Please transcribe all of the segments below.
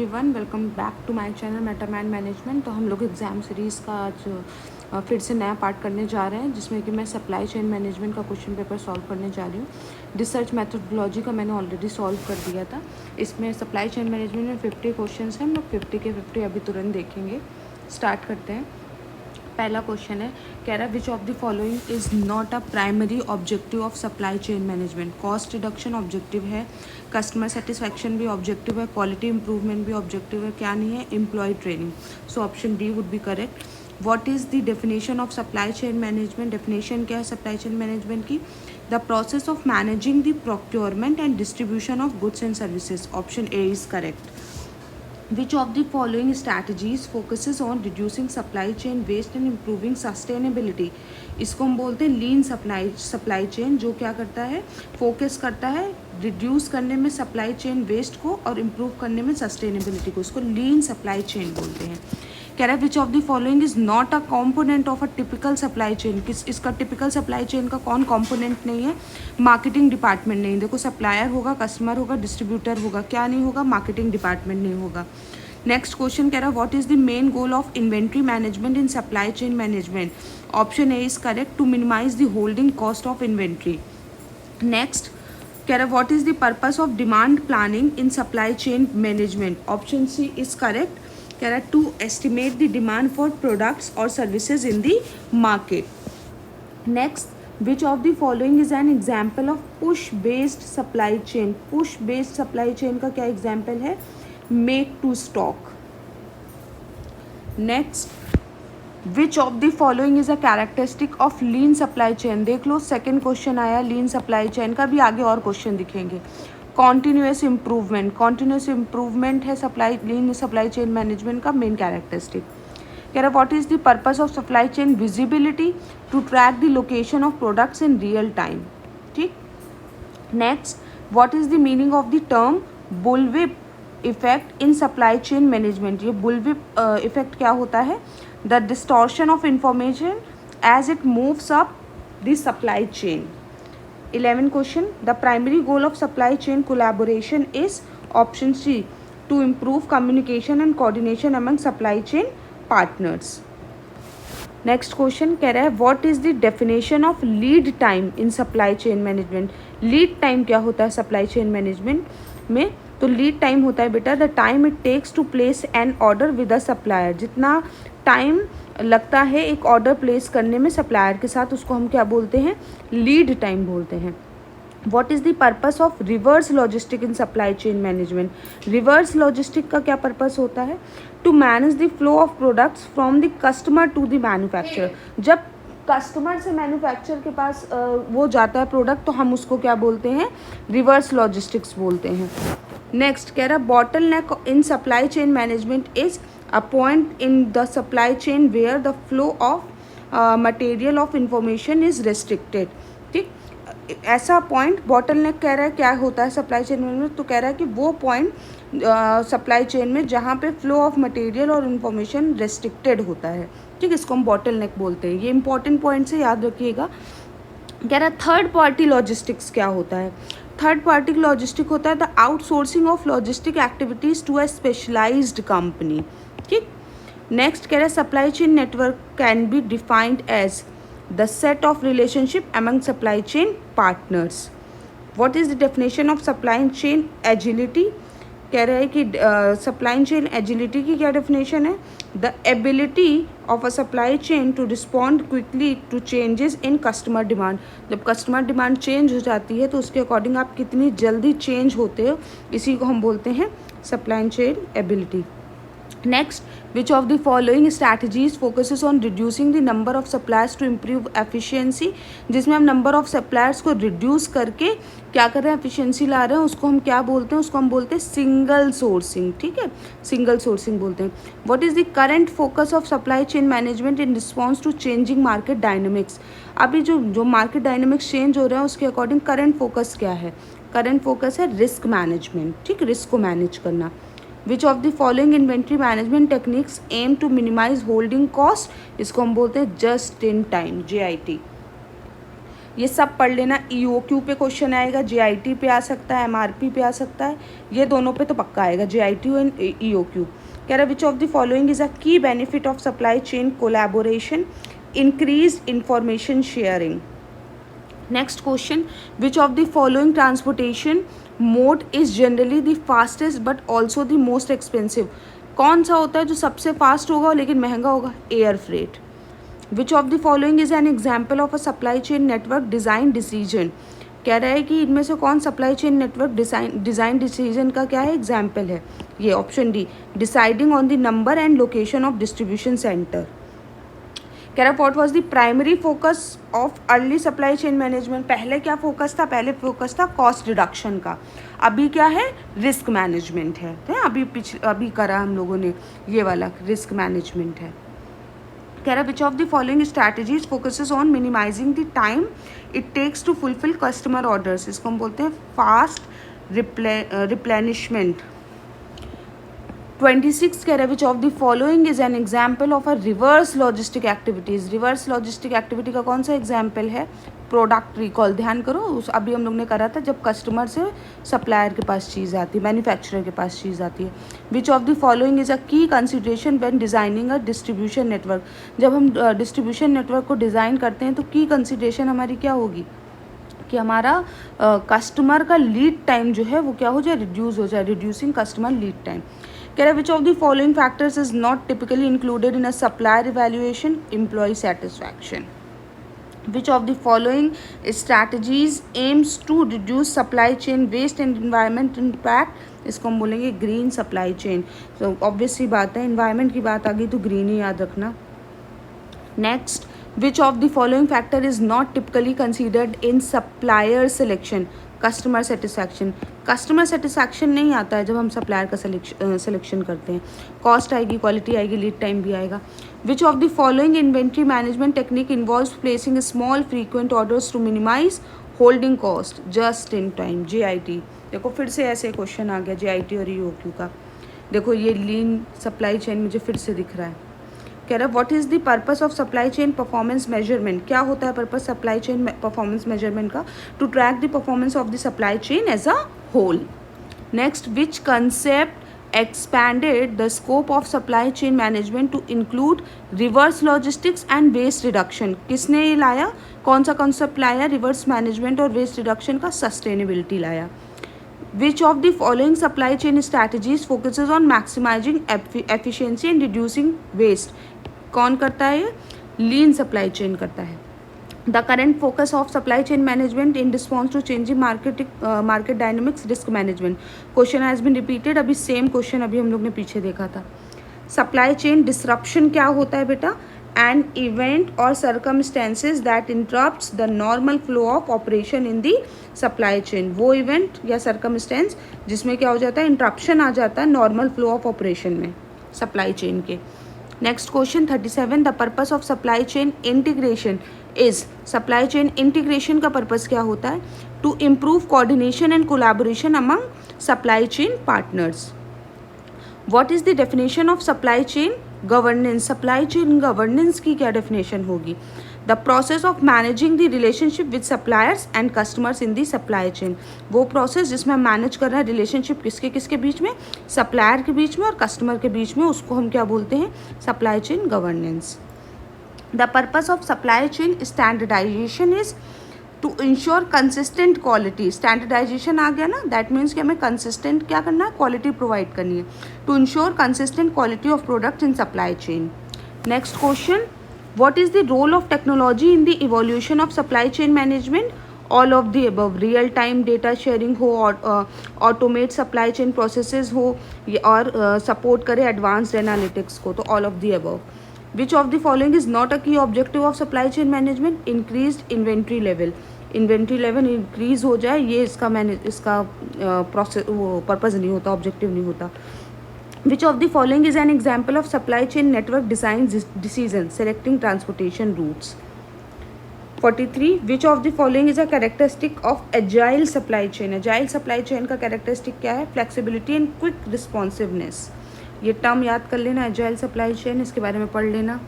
Everyone, welcome back to my channel Metaman management. तो हम लोग एग्ज़ाम सीरीज़ का आज फिर से नया पार्ट करने जा रहे हैं, जिसमें कि मैं सप्लाई चेन मैनेजमेंट का क्वेश्चन पेपर सॉल्व करने जा रही हूँ। रिसर्च मेथोडोलॉजी का मैंने ऑलरेडी सॉल्व कर दिया था। इसमें सप्लाई चेन मैनेजमेंट में 50 क्वेश्चन हैं। हम लोग 50 के 50 अभी तुरंत देखेंगे। स्टार्ट करते हैं। पहला क्वेश्चन है, कह रहा है which of the following is not a primary objective of supply chain management. Cost reduction objective है, कस्टमर सेटिस्फैक्शन भी ऑब्जेक्टिव है, क्वालिटी इंप्रूवमेंट भी ऑब्जेक्टिव है, क्या नहीं है, employ training. So option D would be correct. What is the definition of supply chain management. Definition क्या है सप्लाई चेन मैनेजमेंट की? The process of managing the procurement and distribution of goods and services. Option A is correct. Which of the following strategies focuses on reducing supply chain waste and improving sustainability? इसको हम बोलते हैं लीन supply chain, जो क्या करता है, focus करता है रिड्यूस करने में सप्लाई चेन वेस्ट को और इम्प्रूव करने में सस्टेनेबिलिटी को। इसको लीन सप्लाई चेन बोलते हैं। कह रहा है which of the following is not a component of a typical supply chain. इसका टिपिकल सप्लाई चेन का कौन कॉम्पोनेंट नहीं है? मार्केटिंग डिपार्टमेंट नहीं। देखो, सप्लायर होगा, कस्टमर होगा, डिस्ट्रीब्यूटर होगा, क्या नहीं होगा? मार्केटिंग डिपार्टमेंट नहीं होगा। नेक्स्ट क्वेश्चन कह रहा है what is the main goal of inventory management in supply chain management. Option A is correct, to minimise the holding cost of inventory. Next कह रहा है what is the purpose of demand planning in supply chain management. Option C is correct. कह रहा है to estimate the demand for products और services in the market. Next which of the following is an example of push based supply chain. Push based supply chain का क्या example है? Make to stock. Next which of the following is a characteristic of lean supply chain. देख लो, second question आया लीन supply chain का, भी आगे और क्वेश्चन दिखेंगे। कॉन्टिन्यूस इम्प्रूवमेंट, कॉन्टिन्यूस इम्प्रूवमेंट है supply lean supply chain management का मेन कैरेक्टरिस्टिक। कह रहा है what is the purpose of supply chain visibility, to track the location of products in real time. ठीक। Next what is the meaning of the term bullwhip effect in supply chain management. ये bullwhip effect क्या होता है? The distortion of information as it moves up the supply chain. 11 question, the primary goal of supply chain collaboration is option C to improve communication and coordination among supply chain partners. Next question कह रहा है what is the definition of lead time in supply chain management. Lead time क्या होता है supply chain management में? तो lead time होता है बेटा the time it takes to place an order with a supplier. जितना टाइम लगता है एक ऑर्डर प्लेस करने में सप्लायर के साथ, उसको हम क्या बोलते हैं? लीड टाइम बोलते हैं। What is the purpose of reverse logistic in supply chain management? Reverse logistic का क्या पर्पस होता है? To manage the flow of products from the customer to the manufacturer. जब कस्टमर से मैन्युफैक्चर के पास वो जाता है प्रोडक्ट, तो हम उसको क्या बोलते हैं? रिवर्स लॉजिस्टिक्स बोलते हैं। नेक्स्ट कह रहा है bottle neck in supply chain management is a point in the supply chain where the flow of material of information is restricted. ठीक। ऐसा पॉइंट बॉटल नेक कह रहा है क्या होता है सप्लाई चेन में? तो कह रहा है कि वो पॉइंट सप्लाई चेन में जहाँ पे फ्लो ऑफ मटेरियल और इन्फॉर्मेशन रेस्ट्रिक्टेड होता है। ठीक, इसको हम बॉटल नेक बोलते हैं। ये इंपॉर्टेंट पॉइंट से याद रखिएगा। कह रहा है थर्ड पार्टी लॉजिस्टिक्स क्या होता है? थर्ड पार्टी लॉजिस्टिक होता है the outsourcing of logistic activities to a specialised company. ठीक। नेक्स्ट कह रहा है supply chain network can be defined as the set of relationship among supply chain partners. What is the definition of supply chain agility? कह रहा है कि supply chain agility की क्या definition है? The ability of a supply chain to respond quickly to changes in customer demand. जब customer demand change हो जाती है तो उसके according आप कितनी जल्दी change होते हो, इसी को हम बोलते हैं supply chain ability. Next, which of the following strategies focuses on reducing the number of suppliers to improve efficiency? जिसमें हम number of suppliers को reduce करके क्या कर रहे हैं? efficiency ला रहे हैं। उसको हम क्या बोलते हैं? उसको हम बोलते हैं single sourcing। ठीक है, single sourcing बोलते हैं। What is the current focus of supply chain management in response to changing market dynamics? अभी जो market dynamics change हो रहा है उसके according current focus क्या है? current focus है risk management। ठीक, risk को manage करना। Which of the following inventory management techniques aim to minimize holding cost? इसको हम बोलते हैं just in time, JIT। ये सब पढ़ लेना। EOQ पे क्वेश्चन आएगा, JIT पे आ सकता है, MRP पे आ सकता है, ये दोनों पे तो पक्का आएगा, JIT एंड EOQ। कह रहा which of the following is a key benefit of supply chain collaboration, increase information sharing. Next question, which of the following transportation mode is generally the fastest but also the most expensive. कौन सा होता है जो सबसे fast होगा लेकिन महंगा होगा? Air freight. Which of the following is an example of a supply chain network design decision. कह रहा है कि इनमें से कौन supply chain network design decision का क्या है एग्जाम्पल है? ये option D, deciding on the number and location of distribution centre. कह रहा what was the primary focus of early supply chain management. पहले क्या फोकस था? पहले फोकस था कॉस्ट रिडक्शन का, अभी क्या है? रिस्क मैनेजमेंट है। तो अभी करा हम लोगों ने ये वाला रिस्क मैनेजमेंट है। कह रहा which of the following strategies focuses on minimising the time it takes to fulfil customer orders. इसको हम बोलते हैं फास्ट रिप्लेनिशमेंट। 26 कह रहा है which of the following is an example of a reverse logistic activities. Reverse logistic activity का कौन सा एग्जाम्पल है? Product recall. ध्यान करो, उस अभी हम लोग ने करा था जब कस्टमर से सप्लायर के पास चीज़ आती है, मैन्युफैक्चरर के पास चीज़ आती है। Which of the following is a key consideration when designing a distribution network. जब हम डिस्ट्रीब्यूशन नेटवर्क को डिज़ाइन करते हैं तो की कंसिडरेशन हमारी क्या होगी कि हमारा कस्टमर का लीड टाइम जो है वो क्या हो जाए? रिड्यूस हो जाए, रिड्यूसिंग कस्टमर लीड टाइम। कह रहा which of the following factors is not typically included in a supplier evaluation? Employ satisfaction. Which of the following strategies aims to reduce supply chain waste and environment impact? इसको हम बोलेंगे green supply chain. तो obvious सी बात है, environment की बात आ गई तो ग्रीन ही याद रखना। Next, which of the following factor is not typically considered in supplier selection? Customer satisfaction. Customer satisfaction नहीं आता है जब हम सप्लायर का सिलेक्शन करते हैं। कॉस्ट आएगी, क्वालिटी आएगी, लीड टाइम भी आएगा। Which of the following inventory management technique involves placing small frequent orders to minimise holding cost just in time? JIT। देखो फिर से ऐसे क्वेश्चन आ गया JIT और EOQ का। देखो ये लीन सप्लाई चेन मुझे फिर से दिख रहा है। कह रहा है what is the purpose of supply chain performance measurement. क्या होता है purpose supply chain performance measurement का? To track the performance of the supply chain as a whole. Next, which concept expanded the scope of supply chain management to include reverse logistics and waste reduction? किसने ये लाया? कौन सा concept लाया reverse management और waste reduction का? Sustainability लाया। Which of the following supply chain strategies focuses on maximizing efficiency and reducing waste? कौन करता है ये? लीन सप्लाई चेन करता है। The current focus of supply chain management in response to changing market dynamics risk management. Question has been repeated. अभी same question अभी हम लोग ने पीछे देखा था। सप्लाई चेन डिसरप्शन क्या होता है बेटा? एन इवेंट और circumstances that interrupts the normal flow of operation in the supply chain. वो इवेंट या सर्कमस्टेंस जिसमें क्या हो जाता है? इंटरप्शन आ जाता है नॉर्मल फ्लो ऑफ ऑपरेशन में सप्लाई चेन के। Next question 37, the purpose of supply chain integration is. Supply chain integration का पर्पस क्या होता है? To improve coordination and collaboration among supply chain partners. What is the definition of supply chain governance? Supply chain governance की क्या definition होगी? The process of managing the relationship with suppliers and customers in the supply chain. वो process जिसमें हम manage कर रहे हैं relationship किसके किसके बीच में? सप्लायर के बीच में और कस्टमर के बीच में, उसको हम क्या बोलते हैं? Supply chain governance. The purpose of supply chain standardisation is to ensure consistent quality. Standardisation आ गया ना, दैट मीन्स कि हमें कंसिस्टेंट क्या करना है? क्वालिटी प्रोवाइड करनी है। To ensure consistent quality of product in supply chain. Next question, what is the role of technology in the evolution of supply chain management? All of the above. Real time data sharing हो, automate supply chain processes हो, और support करे advanced analytics को, तो all of the above. Which of the following is not a key objective of supply chain management? Increased inventory level. Inventory level increase हो जाए ये इसका प्रोसेस वो पर्पज़ नहीं होता, ऑब्जेक्टिव नहीं होता। विच of the following is an example of supply chain network design decision selecting transportation roots? 43, which of the following is a characteristic of agile supply chain? Agile supply chain का characteristic क्या है? Flexibility and quick responsiveness. ये term याद कर लेना, agile supply chain, इसके बारे में पढ़ लेना।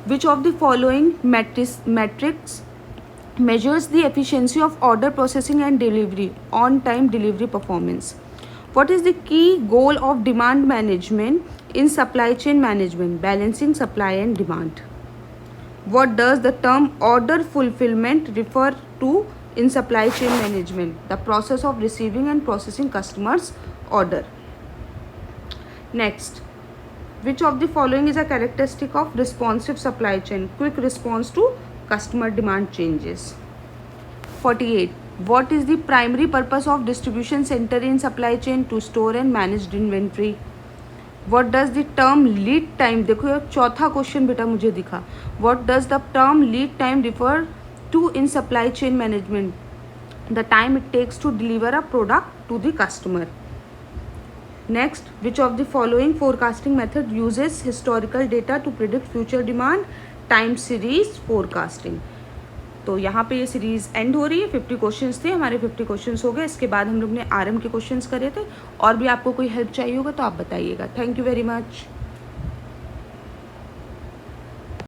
विच of the following matrix measures the efficiency of order processing and delivery, on time delivery performance. What is the key goal of demand management in supply chain management? Balancing supply and demand. What does the term order fulfillment refer to in supply chain management? The process of receiving and processing customers order. Next, which of the following is a characteristic of responsive supply chain? Quick response to customer demand changes. 48. What is the primary purpose of distribution center in supply chain? To store and manage inventory. What does the term lead time, देखो एक चौथा question बेटा मुझे दिखा. What does the term lead time refer to in supply chain management? The time it takes to deliver a product to the customer. Next, which of the following forecasting method uses historical data to predict future demand? Time series forecasting. तो यहाँ पे ये series and हो रही है. 50 questions थे हमारे, 50 questions हो गए. इसके बाद हम लोग ने आरएम के क्वेश्चंस करे थे. और भी आपको कोई हेल्प चाहिए होगा तो आप बताइएगा. Thank you very much.